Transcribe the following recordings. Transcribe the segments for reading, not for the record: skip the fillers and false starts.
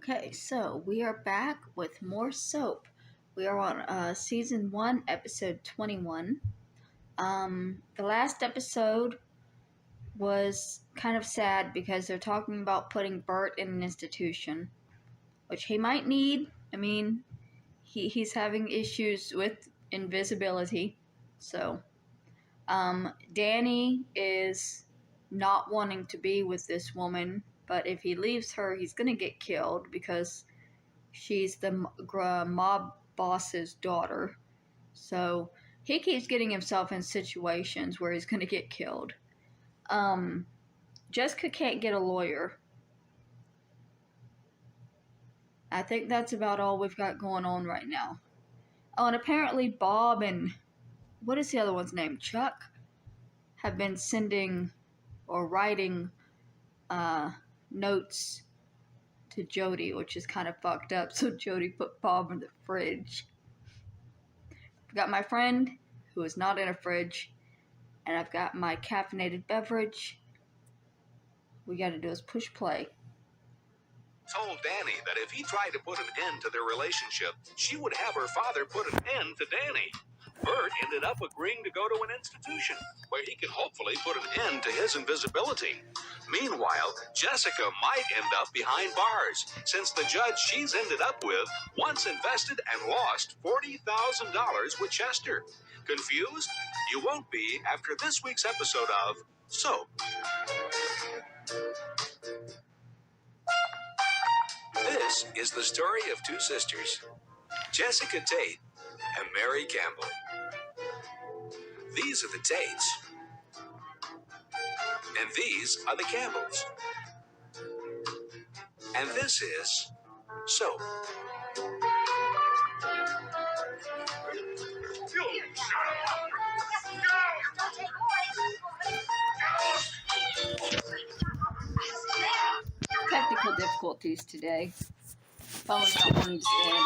Okay, so we are back with more soap. We are on season 1, episode 21. The last episode was kind of sad because they're talking about putting Bert in an institution, which he might need. I mean, he's having issues with invisibility. So, Danny is not wanting to be with this woman, but if he leaves her, he's gonna get killed because she's the mob boss's daughter. So he keeps getting himself in situations where he's gonna get killed. Jessica can't get a lawyer. I think that's about all we've got going on right now. Oh, and apparently Bob and what is the other one's name? Chuck have been sending or writing notes to Jody, which is kind of fucked up. So Jody put Bob in the fridge. I've got my friend who is not in a fridge, and I've got my caffeinated beverage. We gotta do is push play. Told Danny that if he tried to put an end to their relationship, she would have her father put an end to Danny. Bert ended up agreeing to go to an institution where he could hopefully put an end to his invisibility. Meanwhile, Jessica might end up behind bars, since the judge she's ended up with once invested and lost $40,000 with Chester. Confused? You won't be after this week's episode of Soap. This is the story of two sisters, Jessica Tate and Mary Campbell. These are the Tates, and these are the Campbells. And this is Soap. Technical difficulties today. Phone's not wanting to stand.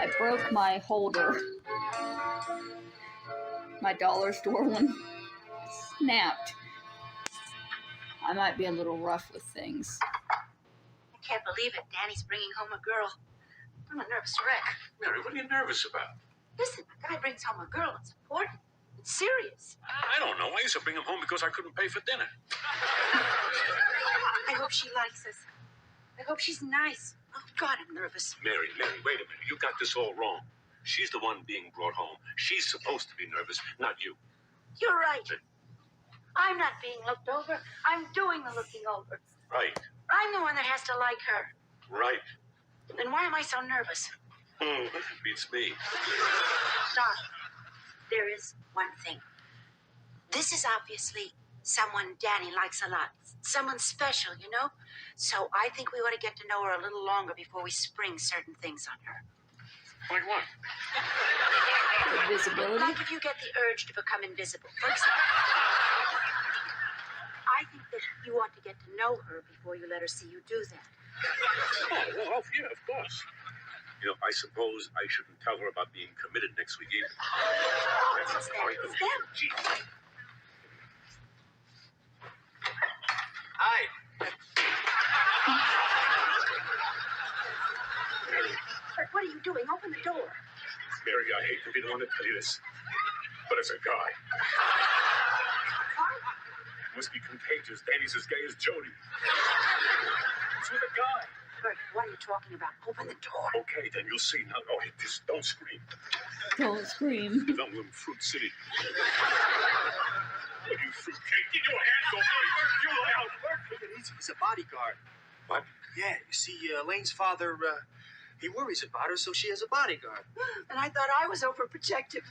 I broke my holder. My dollar store one snapped. I might be a little rough with things. I can't believe it. Danny's bringing home a girl. I'm a nervous wreck. Mary, what are you nervous about? Listen, a guy brings home a girl. It's important. It's serious. I don't know. I used to bring him home because I couldn't pay for dinner. I hope she likes us. I hope she's nice. Oh, God, I'm nervous. Mary, wait a minute. You got this all wrong. She's the one being brought home. She's supposed to be nervous, not you. You're right. I'm not being looked over. I'm doing the looking over. Right. I'm the one that has to like her. Right. Then why am I so nervous? Beats me. Doc, there is one thing. This is obviously someone Danny likes a lot. Someone special, you know? So I think we ought to get to know her a little longer before we spring certain things on her. Like what? Invisibility? Like if you get the urge to become invisible. For example, I think that you ought to get to know her before you let her see you do that. Oh, yeah, of course. You know, I suppose I shouldn't tell her about being committed next week either. It's them. It's them. Gee. Hi. But what are you doing? Open the door. Mary, I hate to be the one to tell you this, but it's a guy. It must be contagious. Danny's as gay as Jody. It's with a guy. Bert, what are you talking about? Open the door. Okay, then you'll see. Now, oh, just don't scream. Don't scream. Don't live in Fruit City. What are you, fruitcake? Get your hands off me. You out. Take it easy. He's a bodyguard. What? Yeah, you see, Elaine's father, he worries about her, so she has a bodyguard. And I thought I was overprotective.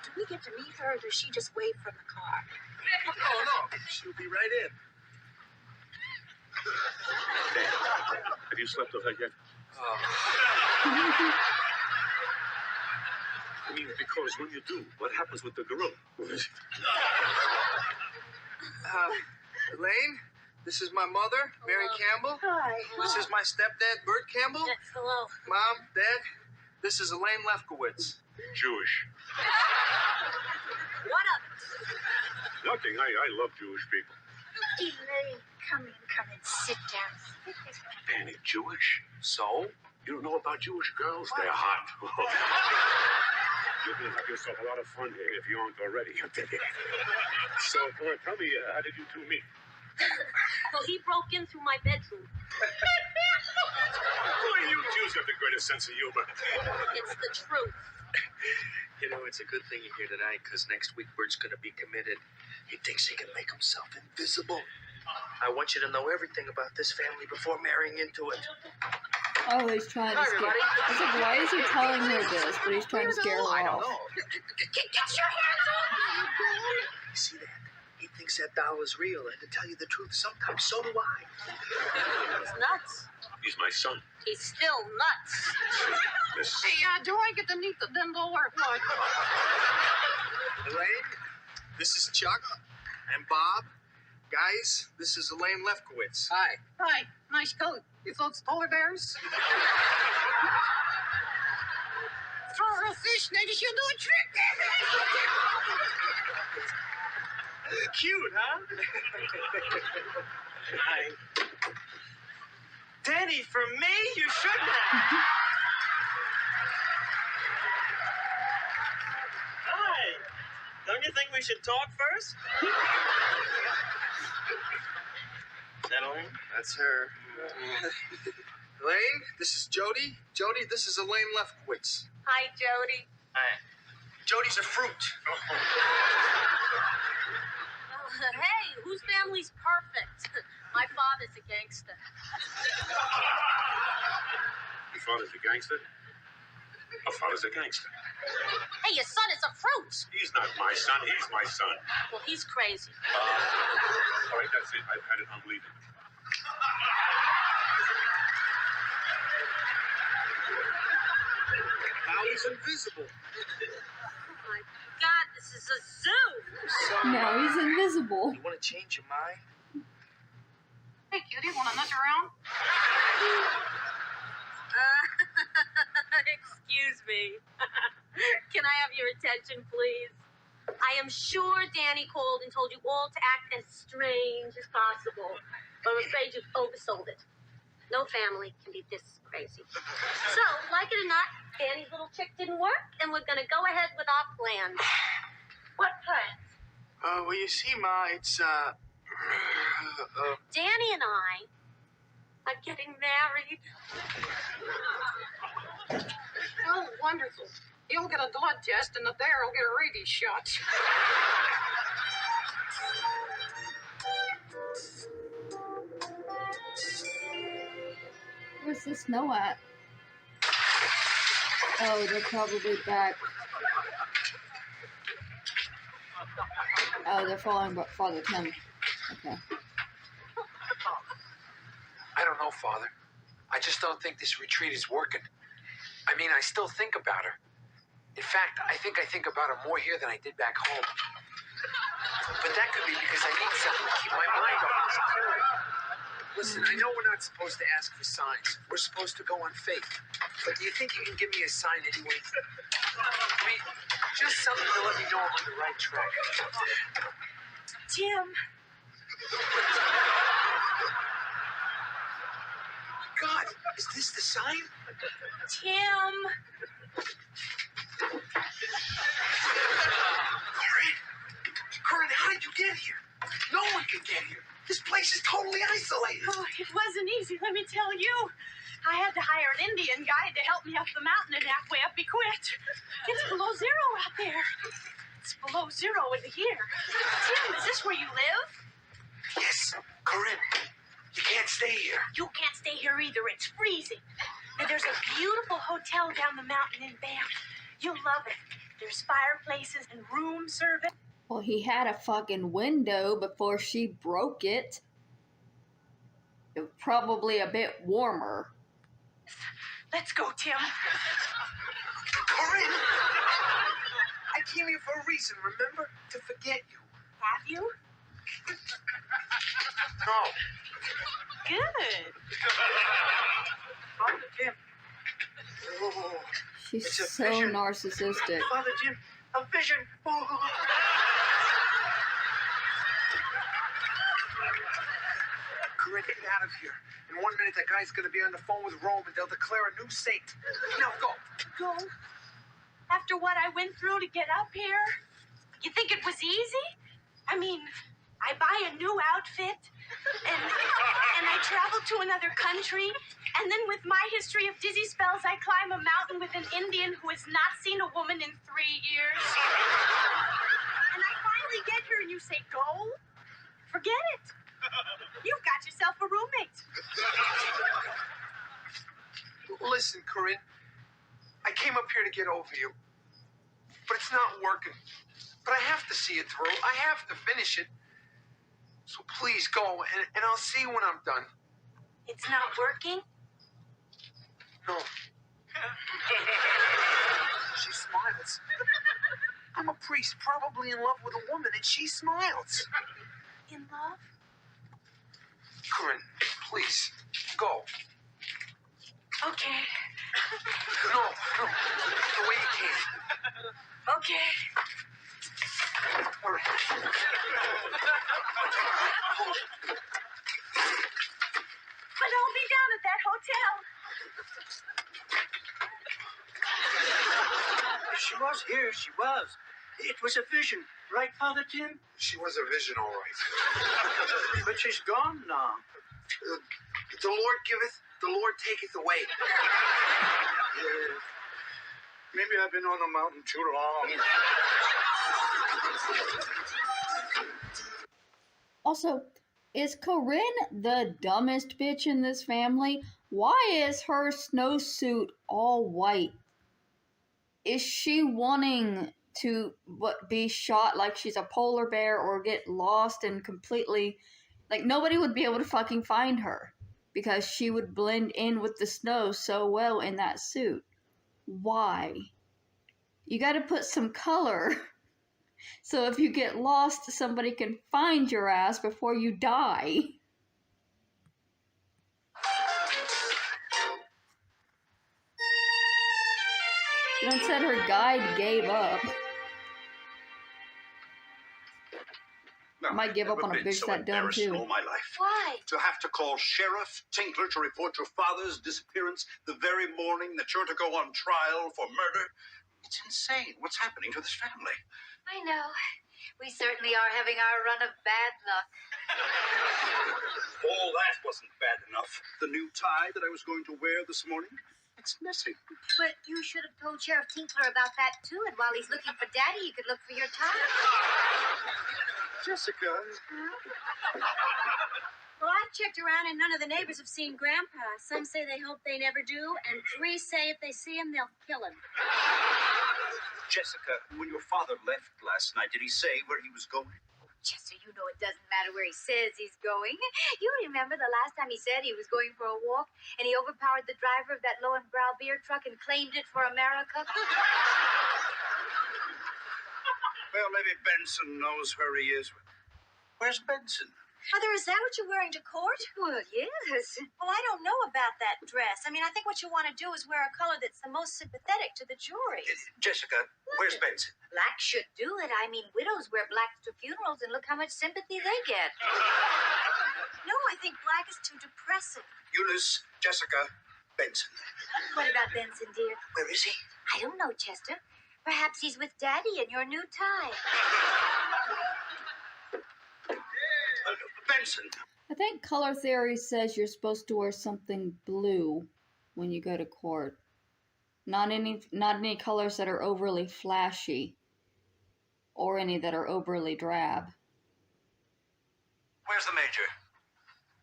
Do we get to meet her, or does she just wave from the car? Oh, no. She'll be right in. Have you slept with her yet? I mean, because when you do, what happens with the gorilla? Elaine, this is my mother, Mary Campbell. Hi. This is my stepdad, Bert Campbell. Yes, hello. Mom, Dad, this is Elaine Lefkowitz. Jewish. What up? Nothing. I love Jewish people. Elaine, come in, sit down. Danny, Jewish? So? You don't know about Jewish girls? They're hot. You're going to have yourself a lot of fun here if you aren't already. So, come on, tell me, how did you two meet? Well, he broke in through my bedroom. Boy, you Jews have the greatest sense of humor. It's the truth. You know, it's a good thing you're here tonight, because next week Bert's going to be committed. He thinks he can make himself invisible. I want you to know everything about this family before marrying into it. Oh, he's trying to Hi, scare. everybody. I was like, why is he telling her this? But he's trying to scare her I don't off. know. Get your hands off me! You see that? He thinks that doll is real, and to tell you the truth, sometimes so do I. He's nuts. He's my son. He's still nuts. Miss... Hey, do I get to meet the dimple or what? Elaine, this is Chuck and Bob. Guys, this is Elaine Lefkowitz. Hi. Hi, nice coat. You folks polar bears? For a fish, maybe she'll do a trick. Cute, huh? Hi. Danny, for me, you shouldn't have. Hi. Don't you think we should talk first? Elaine? That's her. Elaine, this is Jody. Jody, this is Elaine Lefkowitz. Hi, Jody. Hi. Jody's a fruit. Hey, whose family's perfect? My father's a gangster. Your father's a gangster? My father's a gangster. Hey, your son is a fruit. He's not my son. He's my son. Well, he's crazy. All right, that's it. I've had it. I'm leaving. Now he's invisible. Oh, my God, this is a zoo. So, Now he's invisible. you want to change your mind? Hey, cutie, want to nudge around? Excuse me. Can I have your attention, please? I am sure Danny called and told you all to act as strange as possible. But I'm afraid you've oversold it. No family can be this crazy. So, like it or not, Danny's little trick didn't work, and we're going to go ahead with our plans. What plans? Well, you see, Ma, it's, Danny and I are getting married. Oh, wonderful. You'll get a blood test, and the bear will get a rabies shot. Where's the snow at? Oh, they're probably back. Oh, they're following Father Tim. Okay. I don't know, Father. I just don't think this retreat is working. I mean, I still think about her. In fact, I think about her more here than I did back home. But that could be because I need something to keep my mind off this. Listen, I know we're not supposed to ask for signs. We're supposed to go on faith. But do you think you can give me a sign anyway? I mean, just something to let me know I'm on the right track. Tim. God, is this the sign? Tim. Corinne, how did you get here? No one can get here. This place is totally isolated. Oh, it wasn't easy, let me tell you. I had to hire an Indian guide to help me up the mountain, and halfway up he quit. It's below zero out there. It's below zero in here. Tim, is this where you live? Yes, Corinne. You can't stay here. You can't stay here either. It's freezing. Now, there's a beautiful hotel down the mountain in Banff. You'll love it. There's fireplaces and room service. Well, he had a fucking window before she broke it. It was probably a bit warmer. Let's go, Tim. Corinne! I came here for a reason, remember? To forget you. Have you? No. Good. Father Jim. Oh. She's It's a so vision. narcissistic. Father Jim, a vision. Oh. Corinne, get out of here. In 1 minute, that guy's gonna be on the phone with Rome and they'll declare a new saint. Now go. Go? After what I went through to get up here? You think it was easy? I mean, I buy a new outfit and I travel to another country, and then with my history of dizzy spells, I climb a mountain with an Indian who has not seen a woman in 3 years. And I finally get here and you say, go? Forget it. You've got yourself a roommate. Listen, Corinne, I came up here to get over you, but it's not working. But I have to see it through. I have to finish it. So please go, and I'll see you when I'm done. It's not working? No. She smiles. I'm a priest, probably in love with a woman, and she smiles. In love? Corinne, please, go. Okay. No, the way you can. Okay. All right. But I'll be down at that hotel. She was here, she was. It was a vision, right, Father Tim? She was a vision, all right. But she's gone now. The Lord giveth, the Lord taketh away. Maybe I've been on the mountain too long. Also, is Corinne the dumbest bitch in this family? Why is her snowsuit all white? Is she wanting to be shot like she's a polar bear or get lost and completely... Like, nobody would be able to fucking find her because she would blend in with the snow so well in that suit. Why? You gotta put some color so if you get lost, somebody can find your ass before you die. Then said her guide gave up. No, Might give I've up on a never been bitch so that dumb embarrassed in too. all my life. Why? To have to call Sheriff Tinkler to report your father's disappearance the very morning that you're to go on trial for murder. It's insane. What's happening to this family? I know. We certainly are having our run of bad luck. All that wasn't bad enough. The new tie that I was going to wear this morning, it's missing. But you should have told Sheriff Tinkler about that, too. And while he's looking for Daddy, you could look for your tie. Jessica. Well, I've checked around and none of the neighbors have seen Grandpa. Some say they hope they never do, and 3 say if they see him, they'll kill him. Jessica, when your father left last night, did he say where he was going? Chester, you know it doesn't matter where he says he's going. You remember the last time he said he was going for a walk, and he overpowered the driver of that Lowenbrow beer truck and claimed it for America? Well, maybe Benson knows where he is. Where's Benson? Mother, is that what you're wearing to court? Well, yes. Well, I don't know about that dress. I mean, I think what you want to do is wear a color that's the most sympathetic to the jury. Jessica, where's Benson? Black should do it. I mean, widows wear black to funerals, and look how much sympathy they get. No, I think black is too depressing. Eunice, Jessica, Benson. What about Benson, dear? Where is he? I don't know, Chester. Perhaps he's with Daddy in your new tie. Benson. I think color theory says you're supposed to wear something blue when you go to court. Not any colors that are overly flashy or any that are overly drab. Where's the major?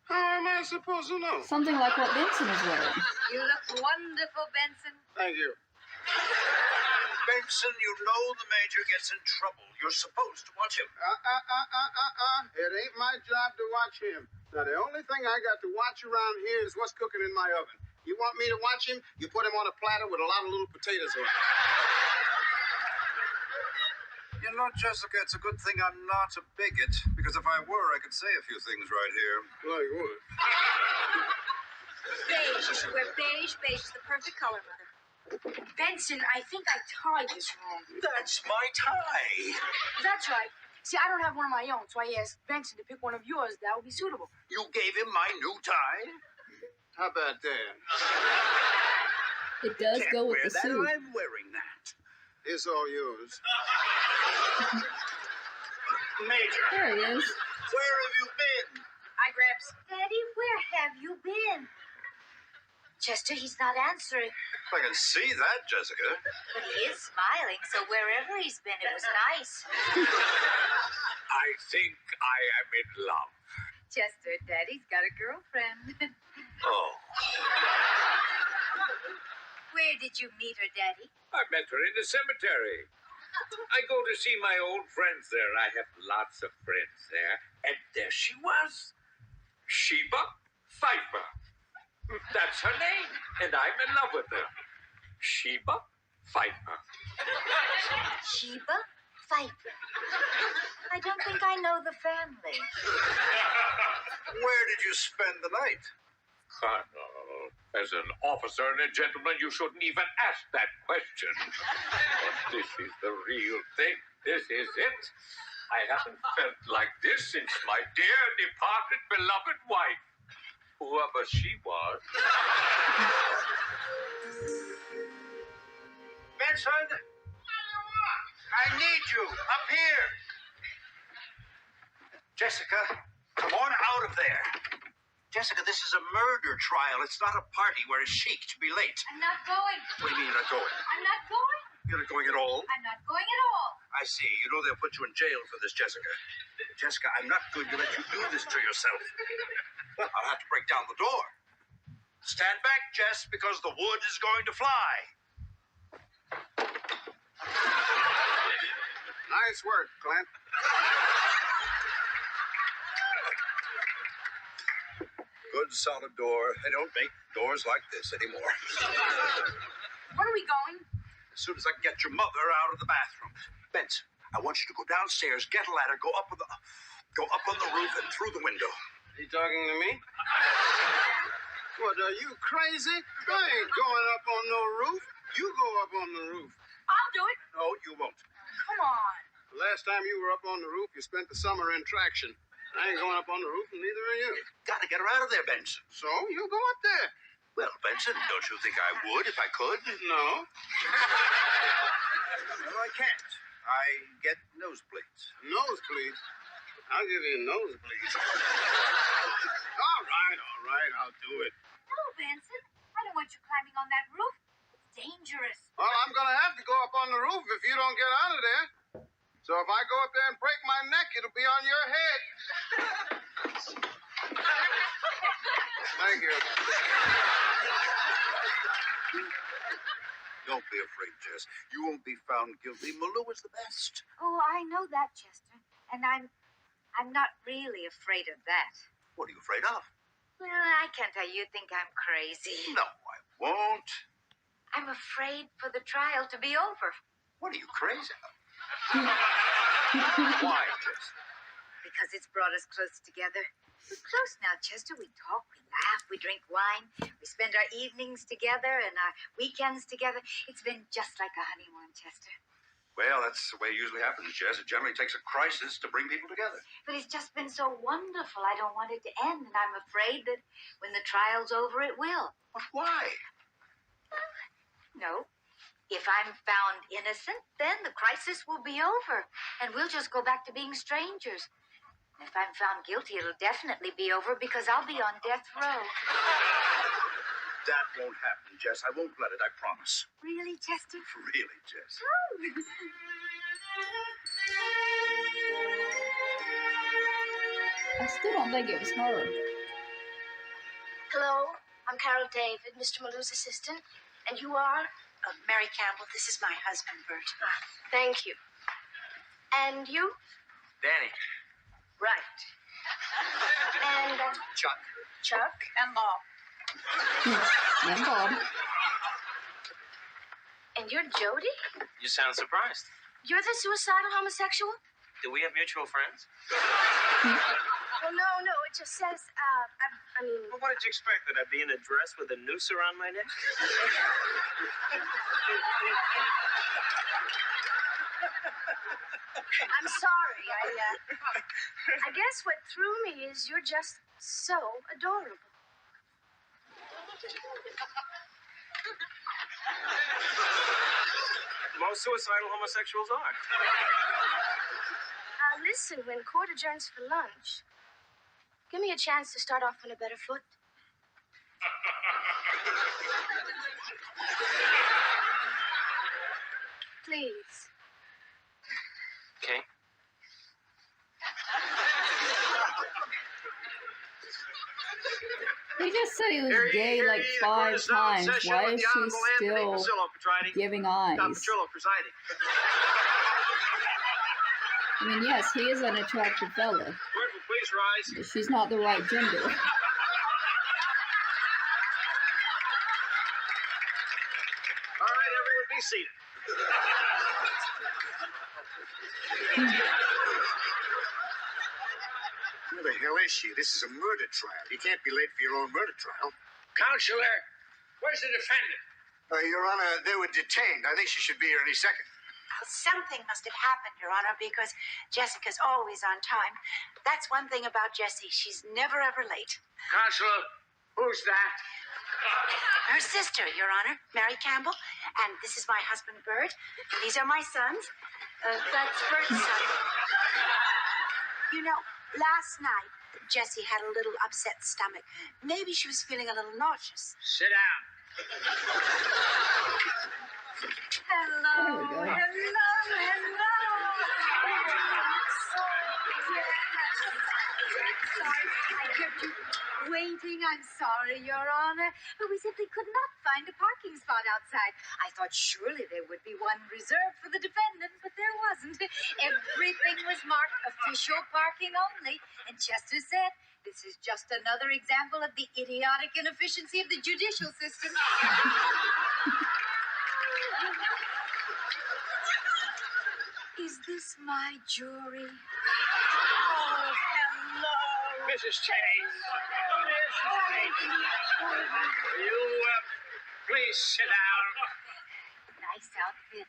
How am I supposed to know? Something like what Benson is wearing. You look wonderful, Benson. Thank you. Benson, you know the major gets in trouble. You're supposed to watch him. It ain't my job to watch him. Now, the only thing I got to watch around here is what's cooking in my oven. You want me to watch him? You put him on a platter with a lot of little potatoes on it. You know, Jessica, it's a good thing I'm not a bigot, because if I were, I could say a few things right here. Like what? Beige. You should wear beige. Beige is the perfect color, Mother. Benson, I think I tied this wrong. That's my tie. That's right. See, I don't have one of my own, so I asked Benson to pick one of yours that would be suitable. You gave him my new tie? How about that? It does Can't go with wear the that. suit. I'm wearing that. It's all yours. Major, There he is. where have you been? Hi, Gramps. Daddy, where have you been? Chester, he's not answering. I can see that, Jessica. But he is smiling, so wherever he's been, it was nice. I think I am in love. Chester, Daddy's got a girlfriend. Oh. Where did you meet her, Daddy? I met her in the cemetery. I go to see my old friends there. I have lots of friends there. And there she was. Sheba Pfeiffer. That's her name. And I'm in love with her. Sheba Pfeiffer. Sheba Pfeiffer. I don't think I know the family. Where did you spend the night? Colonel, as an officer and a gentleman, you shouldn't even ask that question. But this is the real thing. This is it. I haven't felt like this since my dear departed beloved wife, whoever she was. Benson? I need you up here. Jessica, come on out of there. Jessica, this is a murder trial. It's not a party where it's chic to be late. I'm not going. What do you mean you're not going? I'm not going. You're not going at all? I'm not going at all. I see. You know they'll put you in jail for this, Jessica. Jessica, I'm not going to let you do this to yourself. Well, I'll have to break down the door. Stand back, Jess, because the wood is going to fly. Nice work, Clint. Good, solid door. They don't make doors like this anymore. Where are we going? As soon as I can get your mother out of the bathroom. Benson, I want you to go downstairs, get a ladder, go up on the roof and through the window. You talking to me? What, are you crazy? I ain't going up on no roof. You go up on the roof. I'll do it. No, you won't. Come on. The last time you were up on the roof, you spent the summer in traction. I ain't going up on the roof, and neither are you. Gotta get her out of there, Benson. So, you go up there. Well, Benson, don't you think I would if I could? No. Well, I can't. I get nosebleeds. Nosebleeds? I'll give you nosebleeds. All right, I'll do it. No, Benson. I don't want you climbing on that roof. It's dangerous. Well, I'm going to have to go up on the roof if you don't get out of there. So if I go up there and break my neck, it'll be on your head. Thank you. Don't be afraid, Jess. You won't be found guilty. Malou is the best. Oh, I know that, Chester. And I'm not really afraid of that. What are you afraid of? Well, I can't tell you think I'm crazy. No, I won't. I'm afraid for the trial to be over. What are you crazy about? Why, Jess? Because it's brought us close together. We're close now, Chester. We talk, we laugh, we drink wine. We spend our evenings together and our weekends together. It's been just like a honeymoon, Chester. Well, that's the way it usually happens, Jess. It generally takes a crisis to bring people together. But it's just been so wonderful. I don't want it to end, and I'm afraid that when the trial's over, it will. But why? No. If I'm found innocent, then the crisis will be over, and we'll just go back to being strangers. And if I'm found guilty, it'll definitely be over because I'll be on death row. That won't happen, Jess. I won't let it, I promise. Really, Chester? Really, Jess. I still don't think it was her. Hello, I'm Carol David, Mr. Malou's assistant. And you are? Mary Campbell, this is my husband, Bert. Thank you. And you? Danny. Right. And Chuck. Chuck? And Bob. And Bob. And you're Jody? You sound surprised. You're the suicidal homosexual? Do we have mutual friends? Well, no, it just says, I mean... Well, what did you expect? That I'd be in a dress with a noose around my neck? I'm sorry. I guess what threw me is you're just so adorable. Most suicidal homosexuals are. Listen, when court adjourns for lunch, give me a chance to start off on a better foot. Please. Okay. He just said he was gay like 5 times. Why is she still giving eyes? I mean, yes, he is an attractive fella. Please rise. But she's not the right gender. All right, everyone, be seated. Where the hell is she? This is a murder trial. You can't be late for your own murder trial. Counselor, where's the defendant? Your Honor, they were detained. I think she should be here any second. Well, something must have happened, Your Honor, because Jessica's always on time. That's one thing about Jessie. She's never, ever late. Counselor, who's that? Her sister, Your Honor, Mary Campbell. And this is my husband, Bert. And these are my sons. That's Bert's son. You know, last night, Jessie had a little upset stomach. Maybe she was feeling a little nauseous. Sit down. Hello, There we go. hello, hello. Sorry, I kept you waiting. I'm sorry, Your Honor. But we simply could not find a parking spot outside. I thought surely there would be one reserved for the defendant, but there wasn't. Everything was marked official parking only. And Chester said, this is just another example of the idiotic inefficiency of the judicial system. Is this my jury? Oh, hello. Mrs. Tate. Mrs. Tate. You, please sit down. Nice outfit.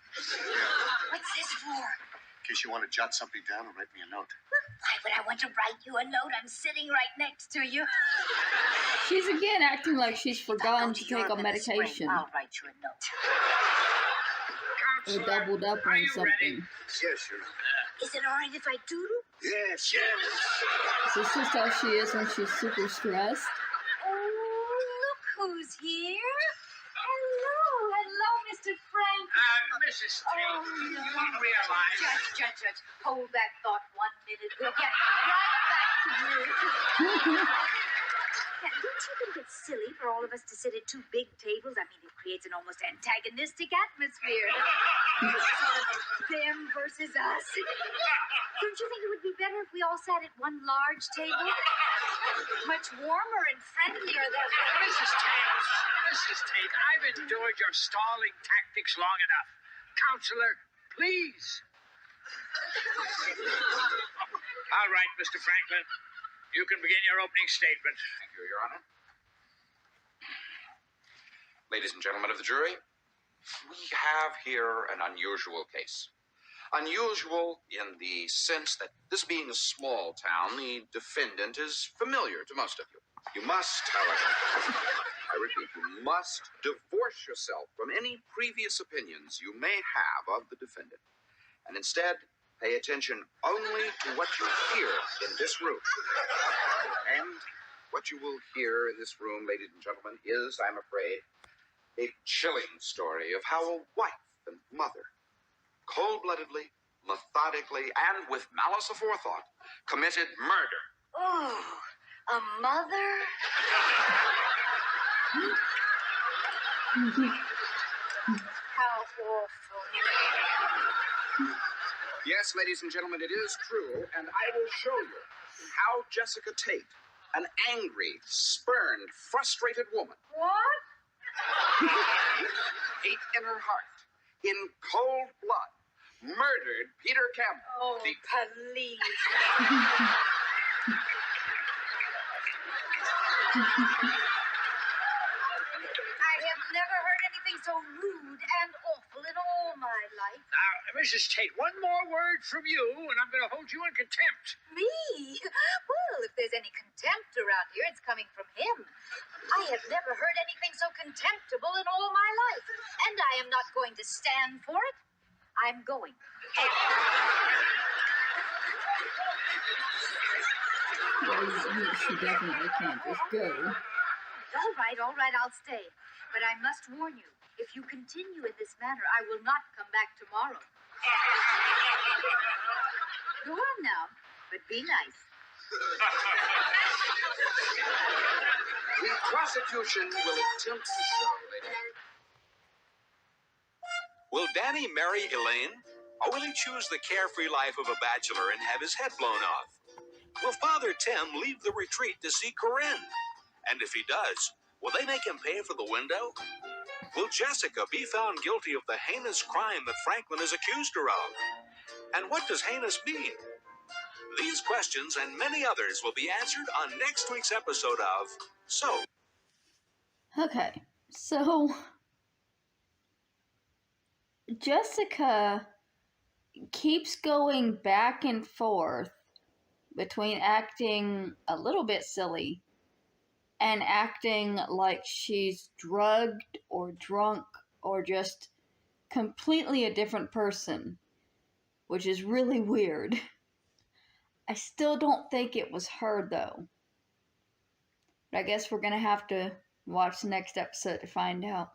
What's this for? In case you want to jot something down or write me a note. Why would I want to write you a note? I'm sitting right next to you. She's again acting like she's forgotten to take a medication. I'll write you a note. Or doubled up on something. Yes, Your Honor. Is it all right if I doodle? Yes, yes. Is this just how she is when she's super stressed? Oh, look who's here. Hello, Mr. Frank. Mrs. Tate, you realize... Judge, hold that thought 1 minute. We'll get right back to you. Don't you think it's silly for all of us to sit at 2 big tables? I mean, it creates an almost antagonistic atmosphere. Sort of them versus us. Don't you think it would be better if we all sat at one large table? Much warmer and friendlier than... Mrs. Tate, I've endured your stalling tactics long enough. Counselor, please. All right, Mr. Franklin. You can begin your opening statement. Thank you, Your Honor. Ladies and gentlemen of the jury, we have here an unusual case. Unusual in the sense that this being a small town, the defendant is familiar to most of you. You must, however, I repeat, you must divorce yourself from any previous opinions you may have of the defendant, and instead pay attention only to what you hear in this room. And what you will hear in this room, ladies and gentlemen, is, I'm afraid, a chilling story of how a wife and mother, cold-bloodedly, methodically, and with malice aforethought, committed murder. Oh, a mother? How awful. Yes, ladies and gentlemen, it is true, and I will show you how Jessica Tate, an angry, spurned, frustrated woman, What? hate in her heart, in cold blood, murdered Peter Campbell. Oh, the please. I have never heard anything so rude and awful in all my life. Now, Mrs. Tate, one more word from you, and I'm going to hold you in contempt. Me? Well, if there's any contempt around here, it's coming from him. I have never heard anything so contemptible in all my life, and I am not going to stand for it. I'm going. She definitely can't just go. All right, I'll stay. But I must warn you, if you continue in this manner, I will not come back tomorrow. Go on now, but be nice. The prosecution will attempt to show that... Will Danny marry Elaine? Or will he choose the carefree life of a bachelor and have his head blown off? Will Father Tim leave the retreat to see Corinne? And if he does, will they make him pay for the window? Will Jessica be found guilty of the heinous crime that Franklin has accused her of? And what does heinous mean? These questions and many others will be answered on next week's episode of So. Okay, so Jessica keeps going back and forth between acting a little bit silly and acting like she's drugged or drunk or just completely a different person, which is really weird. I still don't think it was her, though. But I guess we're gonna have to watch the next episode to find out.